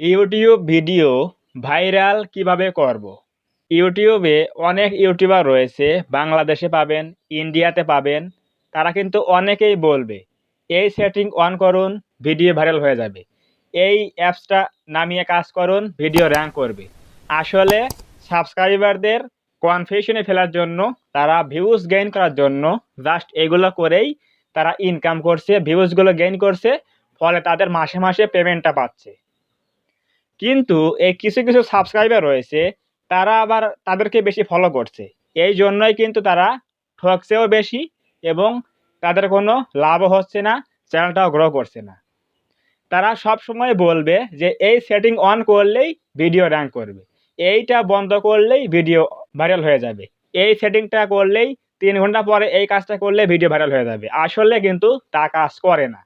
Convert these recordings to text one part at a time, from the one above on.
YouTube video viral কিভাবে করব। ইউটিউবে অনেক ইউটিউবার রয়েছে, বাংলাদেশে পাবেন, ইন্ডিয়াতে পাবেন। তারা কিন্তু অনেকেই বলবে এই সেটিং অন করুন, ভিডিও ভাইরাল হয়ে যাবে, এই অ্যাপসটা নামিয়ে কাজ করুন, ভিডিও র্যাঙ্ক করবে। আসলে সাবস্ক্রাইবারদের কনফিউশনে ফেলার জন্য, তারা ভিউজ গেইন করার জন্য জাস্ট এগুলো করেই তারা ইনকাম করছে, ভিউজগুলো গেইন করছে, ফলে তাদের মাসে মাসে পেমেন্টটা পাচ্ছে। কিন্তু এই কিছু কিছু সাবস্ক্রাইবার রয়েছে, তারা আবার তাদেরকে বেশি ফলো করছে। এই জন্যই কিন্তু তারা ঠকছেও বেশি, এবং তাদের কোনো লাভও হচ্ছে না, চ্যানেলটাও গ্রো করছে না। তারা সব সময় বলবে যে এই সেটিং অন করলেই ভিডিও র্যাঙ্ক করবে, এইটা বন্ধ করলেই ভিডিও ভাইরাল হয়ে যাবে, এই সেটিংটা করলেই 3 ঘন্টা পরে এই কাজটা করলে ভিডিও ভাইরাল হয়ে যাবে। আসলে কিন্তু তা কাজ করে না।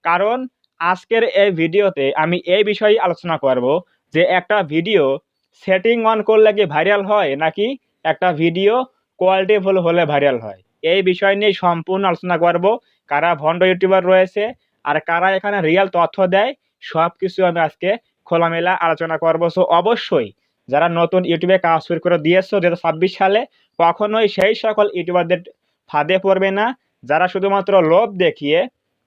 কারণ আজকের এই ভিডিওতে আমি এই বিষয়ে আলোচনা করব যে একটা ভিডিও সেটিং অন করলে কি ভাইরাল হয়, নাকি একটা ভিডিও কোয়ালিটিফুল হলে ভাইরাল হয়। এই বিষয় নিয়ে সম্পূর্ণ আলোচনা করব। কারা ভণ্ড ইউটিউবার রয়েছে আর কারা এখানে রিয়েল তথ্য দেয়, সব কিছু আমি আজকে খোলামেলা আলোচনা করব। সো অবশ্যই যারা নতুন ইউটিউবে কাজ শুরু করে দিয়েছো 2026 সালে, কখনোই সেই সকল ইউটিউবারদের ফাঁদে পড়বে না, যারা শুধুমাত্র লোভ দেখিয়ে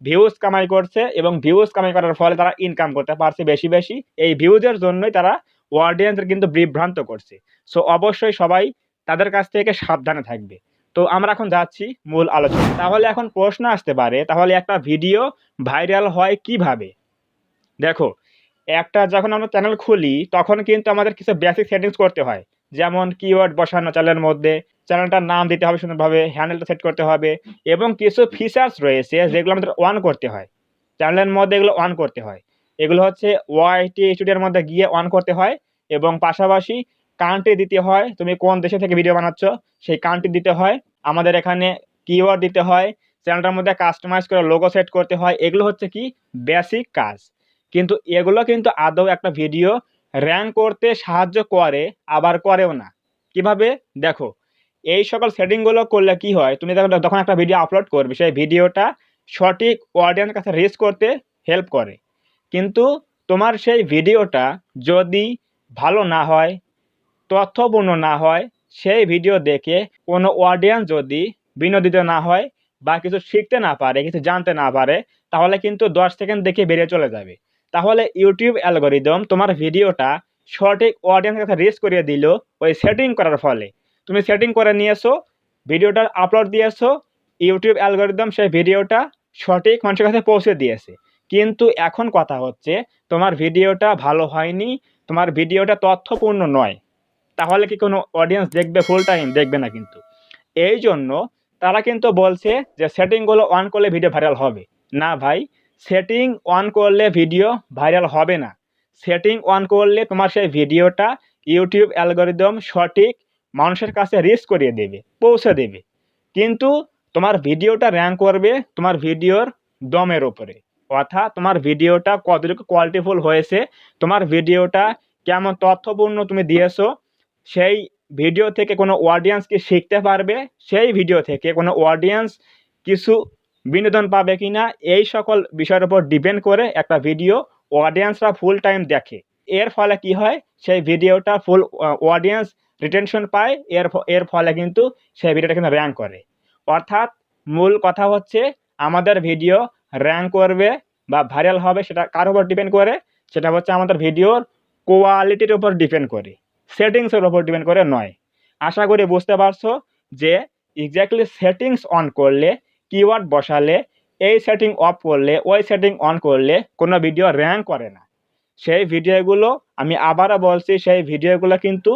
ভিউজ কামাই করছে, এবং ভিউজ কামাই করার ফলে তারা ইনকাম করতে পারছে বেশি বেশি। এই ভিউজের জন্যই তারা অডিয়েন্সের কিন্তু বিভ্রান্ত করছে। সো অবশ্যই সবাই তাদের কাছ থেকে সাবধানে থাকবে। তো আমরা এখন যাচ্ছি মূল আলোচনা। তাহলে এখন প্রশ্ন আসতে পারে, তাহলে একটা ভিডিও ভাইরাল হয় কিভাবে? দেখো, একটা যখন আমরা চ্যানেল খুলি তখন কিন্তু আমাদের কিছু বেসিক সেটিংস করতে হয়। যেমন কিওয়ার্ড বসানো চ্যানেলের মধ্যে, চ্যানেলটার নাম দিতে হবে সুন্দরভাবে, হ্যান্ডেলটা সেট করতে হবে, এবং কিছু ফিচার্স রয়েছে যেগুলো আমাদের অন করতে হয়। চ্যানেলের মধ্যে এগুলো অন করতে হয়। এগুলো হচ্ছে ওয়াইটি স্টুডিওর মধ্যে গিয়ে অন করতে হয়, এবং পাশাপাশি কান্ট্রি দিতে হয়, তুমি কোন দেশে থেকে ভিডিও বানাচ্ছ সেই কান্ট্রি দিতে হয়। আমাদের এখানে কিওয়ার্ড দিতে হয়, চ্যানেলটার মধ্যে কাস্টমাইজ করে লোগো সেট করতে হয়। এগুলো হচ্ছে কি বেসিক কাজ। কিন্তু এগুলো কিন্তু আদৌ একটা ভিডিও র্যাঙ্ক করতে সাহায্য করে, আবার করেও না। কিভাবে? দেখো, এই সকল সেটিংগুলো করলে কি হয়, তুমি যখন একটা ভিডিও আপলোড করবে, সেই ভিডিওটা সঠিক অডিয়েন্সের কাছে রিচ করতে হেল্প করে। কিন্তু তোমার সেই ভিডিওটা যদি ভালো না হয়, তথ্যপূর্ণ না হয়, সেই ভিডিও দেখে কোনো অডিয়েন্স যদি বিনোদিত না হয়, বা কিছু শিখতে না পারে, কিছু জানতে না পারে, তাহলে কিন্তু 10 সেকেন্ড দেখে বেরিয়ে চলে যাবে। তাহলে ইউটিউব অ্যালগরিদম তোমার ভিডিওটা সঠিক অডিয়েন্সের কাছে রিচ করিয়ে দিল ওই সেটিং করার ফলে। তুমি সেটিং করে নিয়েছো, ভিডিওটা আপলোড দিয়েছো, ইউটিউব অ্যালগরিদম সেই ভিডিওটা সঠিক মানুষের কাছে পৌঁছে দিয়েছে। কিন্তু এখন কথা হচ্ছে, তোমার ভিডিওটা ভালো হয়নি, তোমার ভিডিওটা তথ্যপূর্ণ নয়, তাহলে কি কোনো অডিয়েন্স দেখবে? ফুল টাইম দেখবে না কিন্তু। এই জন্য তারা কিন্তু বলছে যে সেটিংগুলো অন করলে ভিডিও ভাইরাল হবে। না ভাই, সেটিং অন করলে ভিডিও ভাইরাল হবে না। সেটিং অন করলে তোমার সেই ভিডিওটা ইউটিউব অ্যালগরিদম সঠিক মানুষের কাছে রিচ করিয়ে দেবে, পৌঁছে দেবে। কিন্তু তোমার ভিডিওটা র্যাঙ্ক করবে তোমার ভিডিওর দমের উপরে। অর্থাৎ তোমার ভিডিওটা কতটুকু কোয়ালিটিফুল হয়েছে, তোমার ভিডিওটা কেমন তথ্যপূর্ণ তুমি দিয়েছো, সেই ভিডিও থেকে কোনো অডিয়েন্স কি শিখতে পারবে, সেই ভিডিও থেকে কোনো অডিয়েন্স কিছু বিনোদন পাবে কিনা, এই সকল বিষয়ের উপর ডিপেন্ড করে একটা ভিডিও অডিয়েন্সরা ফুল টাইম দেখে। এর ফলে কি হয়, সেই ভিডিওটা ফুল অডিয়েন্স রিটেনশন পায়, এর ফলে কিন্তু সেই ভিডিওটা কিন্তু র্যাঙ্ক করে। অর্থাৎ মূল কথা হচ্ছে, আমাদের ভিডিও র্যাঙ্ক করবে বা ভাইরাল হবে সেটা কার উপর ডিপেন্ড করে? সেটা হচ্ছে আমাদের ভিডিওর কোয়ালিটির উপর ডিপেন্ড করে, সেটিংসের উপর ডিপেন্ড করে নয়। আশা করি বুঝতে পারছো যে এক্স্যাক্টলি সেটিংস অন করলে, কিওয়ার্ড বসালে, এই সেটিং অফ করলে, ওই সেটিং অন করলে কোনো ভিডিও র্যাঙ্ক করে না। সেই ভিডিওগুলো, আমি আবারও বলছি, সেই ভিডিওগুলো কিন্তু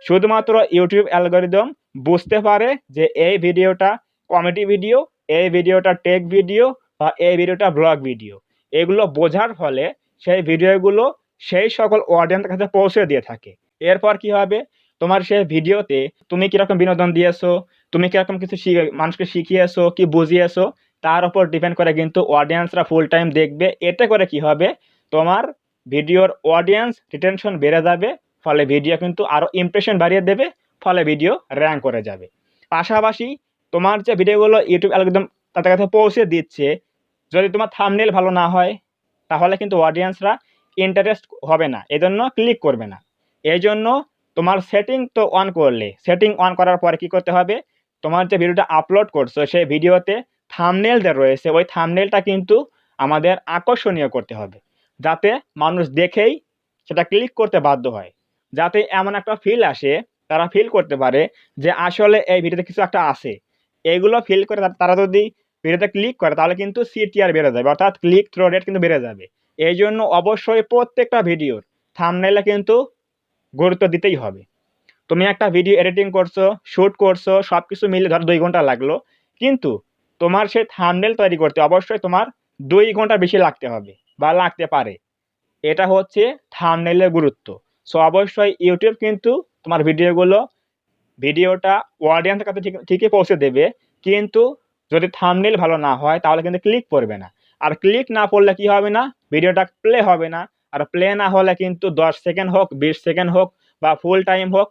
শুধুমাত্র ইউটিউব অ্যালগরিদম বুঝতে পারে যে এই ভিডিওটা কমেডি ভিডিও, এই ভিডিওটা টেক ভিডিও, বা এই ভিডিওটা ব্লগ ভিডিও। এগুলো বোঝার ফলে সেই ভিডিওগুলো সেই সকল অডিয়েন্সের কাছে পৌঁছে দিয়ে থাকে। এরপর কি হবে, তোমার সেই ভিডিওতে তুমি কীরকম বিনোদন দিয়েছো, তুমি কীরকম কিছু মানুষকে শিখিয়েছো, কি বুঝিয়েছো, তার উপর ডিপেন্ড করে কিন্তু অডিয়েন্সরা ফুল টাইম দেখবে। এতে করে কি হবে, তোমার ভিডিওর অডিয়েন্স রিটেনশন বেড়ে যাবে, ফলে ভিডিও কিন্তু আরও ইমপ্রেশন বাড়িয়ে দেবে, ফলে ভিডিও র্যাঙ্ক করে যাবে। পাশাপাশি তোমার যে ভিডিওগুলো ইউটিউব অ্যালগরিদম তাদের কাছে পৌঁছে দিচ্ছে, যদি তোমার থাম্বনেল ভালো না হয়, তাহলে কিন্তু অডিয়েন্সরা ইন্টারেস্ট হবে না, এজন্য ক্লিক করবে না। এই জন্য তোমার সেটিং তো অন করলে, সেটিং অন করার পরে কি করতে হবে, তোমার যে ভিডিওটা আপলোড করছো সেই ভিডিওতে থাম্বনেল যে রয়েছে ওই থাম্বনেলটা কিন্তু আমাদের আকর্ষণীয় করতে হবে, যাতে মানুষ দেখেই সেটা ক্লিক করতে বাধ্য হয়, যাতে এমন একটা ফিল আসে, তারা ফিল করতে পারে যে আসলে এই ভিডিওতে কিছু একটা আছে। এইগুলো ফিল করে তারা যদি ভিডিওতে ক্লিক করে তাহলে কিন্তু সিটিআর বেড়ে যাবে, অর্থাৎ ক্লিক থ্রো রেট কিন্তু বেড়ে যাবে। এই জন্য অবশ্যই প্রত্যেকটা ভিডিওর থাম্বনেলে কিন্তু গুরুত্ব দিতেই হবে। তুমি একটা ভিডিও এডিটিং করছো, শ্যুট করছো, সব কিছু মিলে ধরো 2 ঘন্টা লাগলো, কিন্তু তোমার সেই থাম্বনেল তৈরি করতে অবশ্যই তোমার 2 ঘন্টা বেশি লাগতে হবে বা লাগতে পারে। এটা হচ্ছে থাম্বনেলের গুরুত্ব। সো অবশ্যই ইউটিউব কিন্তু তোমার ভিডিওটা অডিয়েন্সের কাছে ঠিকই পৌঁছে দেবে, কিন্তু যদি থাম্বনেল ভালো না হয় তাহলে কিন্তু ক্লিক করবে না। আর ক্লিক না করলে কি হবে না, ভিডিওটা প্লে হবে না। আর প্লে না হলে কিন্তু 10 সেকেন্ড হোক, 20 সেকেন্ড হোক বা ফুল টাইম হোক,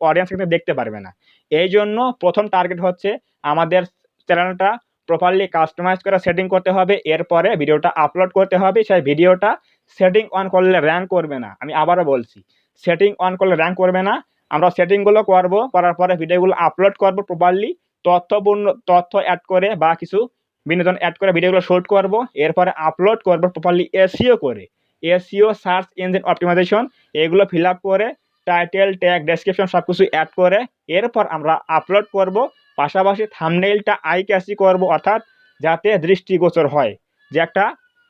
অডিয়েন্স কিন্তু দেখতে পারবে না। এই জন্য প্রথম টার্গেট হচ্ছে আমাদের চ্যানেলটা প্রপারলি কাস্টমাইজ করে সেটিং করতে হবে, এরপরে ভিডিওটা আপলোড করতে হবে। সেই ভিডিওটা সেটিং অন করলে র্যাঙ্ক করবে না, আমি আবারও বলছি, সেটিং অন করলে র্যাঙ্ক করবে না। আমরা সেটিংগুলো করব, করার পরে ভিডিওগুলো আপলোড করব প্রপারলি, তথ্য অ্যাড করে বা কিছু বিনোদন অ্যাড করে ভিডিওগুলো শ্যুট করব, এরপরে আপলোড করব প্রপারলি এসইও করে। এসইও সার্চ ইঞ্জিন অপটিমাইজেশন এগুলো ফিল আপ করে টাইটেল, ট্যাগ, ডেসক্রিপশন সব কিছু অ্যাড করে এরপর আমরা আপলোড করব। পাশাপাশি থাম্বনেইলটা আই ক্যাচি করব, অর্থাৎ যাতে দৃষ্টিগোচর হয় যে একটা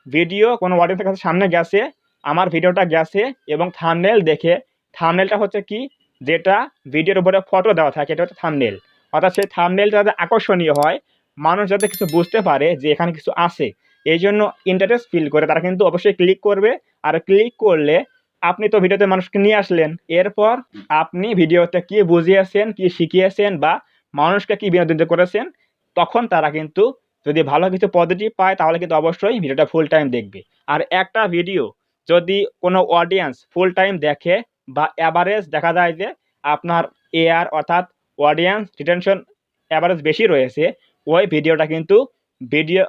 ভিডিও কোনো অডিয়েন্সের কাছে সামনে গেছে, আমার ভিডিওটা গেছে, এবং থাম্বনেল দেখে, থাম্বনেলটা হচ্ছে কি, যেটা ভিডিওর উপরে ফটো দেওয়া থাকে এটা হচ্ছে থাম্বনেল, অর্থাৎ সেই থাম্বনেলটা যাতে আকর্ষণীয় হয়, মানুষ যাতে কিছু বুঝতে পারে যে এখানে কিছু আছে, এই জন্য ইন্টারেস্ট ফিল করে তারা কিন্তু অবশ্যই ক্লিক করবে। আর ক্লিক করলে আপনি তো ভিডিওতে মানুষকে নিয়ে আসলেন, এরপর আপনি ভিডিওতে কি বুঝিয়েছেন, কি শিখিয়েছেন বা মানুষকে কি বিনোদিত করেছেন, তখন তারা কিন্তু যদি ভালো কিছু পজিটিভ পায় তাহলে কিন্তু অবশ্যই ভিডিওটা ফুল টাইম দেখবে। আর একটা ভিডিও যদি কোনো অডিয়েন্স ফুল টাইম দেখে বা অ্যাভারেজ দেখা যায় যে আপনার এআর অর্থাৎ অডিয়েন্স রিটেনশন অ্যাভারেজ বেশি রয়েছে, ওই ভিডিওটা কিন্তু ভিডিও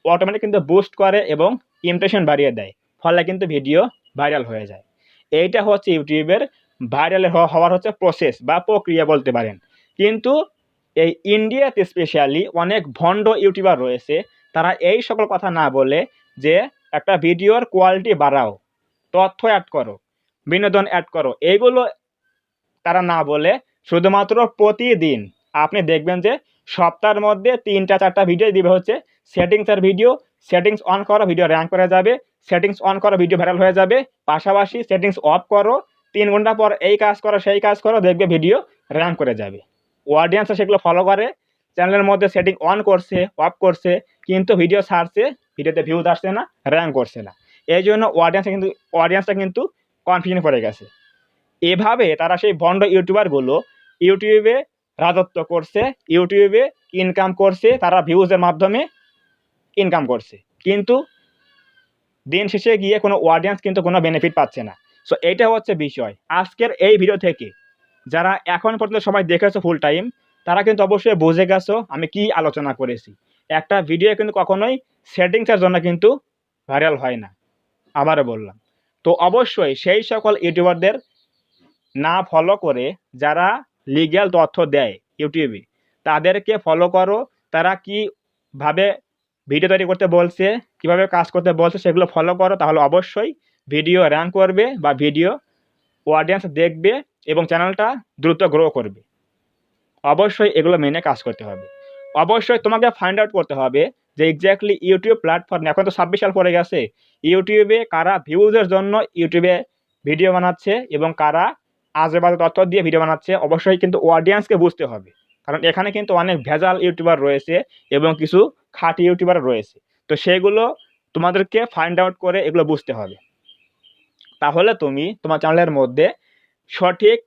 অটোমেটিক কিন্তু বুস্ট করে এবং ইমপ্রেশন বাড়িয়ে দেয়, ফলে কিন্তু ভিডিও ভাইরাল হয়ে যায়। এইটা হচ্ছে ইউটিউবের ভাইরাল হওয়ার হচ্ছে প্রসেস বা প্রক্রিয়া বলতে পারেন। কিন্তু এই ইন্ডিয়াতে স্পেশালি অনেক ভণ্ড ইউটিউবার রয়েছে, তারা এই সকল কথা না বলে যে একটা ভিডিওর কোয়ালিটি বাড়াও, তথ্য অ্যাড করো, বিনোদন অ্যাড করো, এইগুলো তারা না বলে শুধুমাত্র প্রতিদিন আপনি দেখবেন যে সপ্তাহের মধ্যে 3টা 4টা ভিডিও দিবে হচ্ছে সেটিংসের ভিডিও, সেটিংস অন করো ভিডিও র্যাঙ্ক করে যাবে, সেটিংস অন করো ভিডিও ভাইরাল হয়ে যাবে, পাশাপাশি সেটিংস অফ করো 3 ঘন্টা পর এই কাজ করো সেই কাজ করো, দেখবে ভিডিও র্যাঙ্ক করে যাবে। অডিয়েন্স সেগুলো ফলো করে, চ্যানেলের মধ্যে সেটিং অন করছে, অফ করছে, কিন্তু ভিডিও ছাড়ছে, ভিডিওতে ভিউজ আসছে না, র্যাঙ্ক করছে না। এই জন্য অডিয়েন্সটা কিন্তু কনফিউশন পড়ে গেছে। এভাবে তারা সেই ভণ্ড ইউটিউবারগুলো ইউটিউবে রাজত্ব করছে, ইউটিউবে ইনকাম করছে, তারা ভিউজের মাধ্যমে ইনকাম করছে, কিন্তু দিন শেষে গিয়ে কোনো অডিয়েন্স কিন্তু কোনো বেনিফিট পাচ্ছে না। সো এইটা হচ্ছে বিষয় আজকের এই ভিডিও থেকে। যারা এখন পর্যন্ত সবাই দেখেছো ফুল টাইম, তারা কিন্তু অবশ্যই বুঝে গেছো আমি কি আলোচনা করেছি। একটা ভিডিও কিন্তু কখনোই সেটিংসের জন্য কিন্তু ভাইরাল হয় না, আবারও বললাম। তো অবশ্যই সেই সকল ইউটিউবারদের না ফলো করে যারা লিগ্যাল তথ্য দেয় ইউটিউবে, তাদেরকে ফলো করো। তারা কীভাবে ভিডিও তৈরি করতে বলছে, কিভাবে কাজ করতে বলছে, সেগুলো ফলো করো, তাহলে অবশ্যই ভিডিও র্যাঙ্ক করবে বা ভিডিও অডিয়েন্স দেখবে এবং চ্যানেলটা দ্রুত গ্রো করবে। অবশ্যই এগুলো মেনে কাজ করতে হবে। অবশ্যই তোমাকে ফাইন্ড আউট করতে হবে যে এক্স্যাক্টলি ইউটিউব প্ল্যাটফর্মে, এখন তো 26 সাল পড়ে গেছে, ইউটিউবে কারা ভিউজের জন্য ইউটিউবে ভিডিও বানাচ্ছে এবং কারা আজে বাজে তথ্য দিয়ে ভিডিও বানাচ্ছে। অবশ্যই কিন্তু অডিয়েন্সকে বুঝতে হবে, কারণ এখানে কিন্তু অনেক ভেজাল ইউটিউবার রয়েছে এবং কিছু খাঁটি ইউটিউবার রয়েছে। তো সেগুলো তোমাদেরকে ফাইন্ড আউট করে এগুলো বুঝতে হবে, তাহলে তুমি তোমার চ্যানেলের মধ্যে সঠিক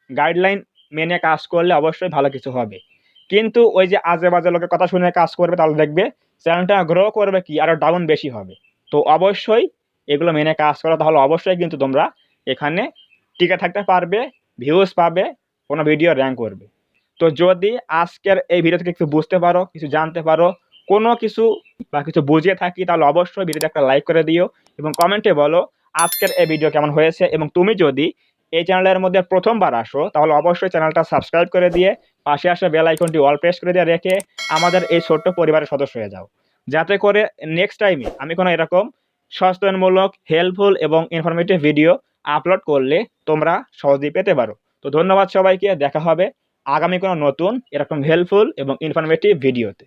গাইডলাইন মেনে কাজ করলে অবশ্যই ভালো কিছু হবে। কিন্তু ওই যে আজে বাজে লোকের কথা শুনে কাজ করবে, তাহলে দেখবে চ্যানেলটা গ্রো করবে কি আরও ডাউন বেশি হবে। তো অবশ্যই এগুলো মেনে কাজ করো, তাহলে অবশ্যই কিন্তু তোমরা এখানে টিকে থাকতে পারবে, ভিউজ পাবে, কোনো ভিডিও র্যাঙ্ক করবে। তো যদি আজকের এই ভিডিও থেকে কিছু বুঝতে পারো, কিছু জানতে পারো, কোনো কিছু বা কিছু বুঝিয়ে থাকি, তাহলে অবশ্যই ভিডিওতে একটা লাইক করে দিও এবং কমেন্টে বলো আজকের এই ভিডিও কেমন হয়েছে, এবং তুমি যদি এই চ্যানেলের মধ্যে প্রথমবার আসো তাহলে অবশ্যই চ্যানেলটা সাবস্ক্রাইব করে দিয়ে পাশে আসা বেল আইকনটি অল প্রেস করে দিয়ে রেখে আমাদের এই ছোট্ট পরিবারের সদস্য হয়ে যাও, যাতে করে নেক্সট টাইমে আমি কোনো এরকম সচেতনমূলক, হেল্পফুল এবং ইনফরমেটিভ ভিডিও আপলোড করলে তোমরা সহজেই পেতে পারো। তো ধন্যবাদ সবাইকে, দেখা হবে আগামী কোনো নতুন এরকম হেল্পফুল এবং ইনফরমেটিভ ভিডিওতে।